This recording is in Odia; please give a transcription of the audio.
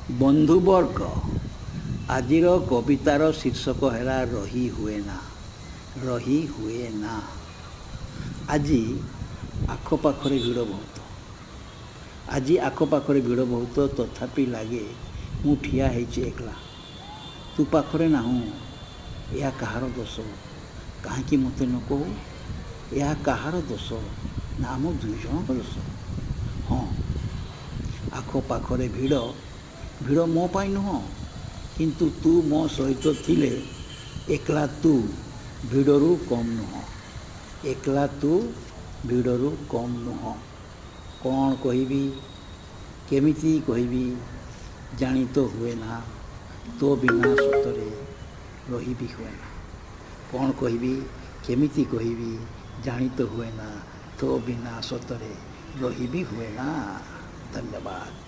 ବନ୍ଧୁବର୍ଗ ଆଜିର କବିତାର ଶୀର୍ଷକ ହେଲା ରହି ହୁଏ ନା। ରହି ହୁଏ ନା। ଆଜି ଆଖପାଖରେ ଭିଡ଼ ବହୁତ। ଆଜି ଆଖପାଖରେ ଭିଡ଼ ବହୁତ, ତଥାପି ଲାଗେ ମୁଁ ଠିଆ ହେଇଛି ଏକଲା। ତୁ ପାଖରେ ନାହୁଁ। ଏହା କାହାର ଦୋଷ? କାହିଁକି ମୋତେ ନ କହୁ? ଏହା କାହାର ଦୋଷ? ନା ଆମ ଦୁଇ ଜଣଙ୍କ ଦୋଷ? ହଁ, ଆଖପାଖରେ ଭିଡ଼ ମୋ ପାଇଁ ନୁହଁ, କିନ୍ତୁ ତୁ ମୋ ସହିତ ଥିଲେ ଏକଲା ତୁ ଭିଡ଼ରୁ କମ୍ ନୁହଁ। ଏକଲା ତୁ ଭିଡ଼ରୁ କମ୍ ନୁହଁ। କ'ଣ କହିବି, କେମିତି କହିବି, ଜାଣି ତ ହୁଏ ନା। ତୋ ବିନା ସତରେ ରହିବି ହୁଏ ନା। କ'ଣ କହିବି, କେମିତି କହିବି, ଜାଣି ତ ହୁଏ ନା। ତୋ ବିନା ସତରେ ରହିବି ହୁଏ ନା। ଧନ୍ୟବାଦ।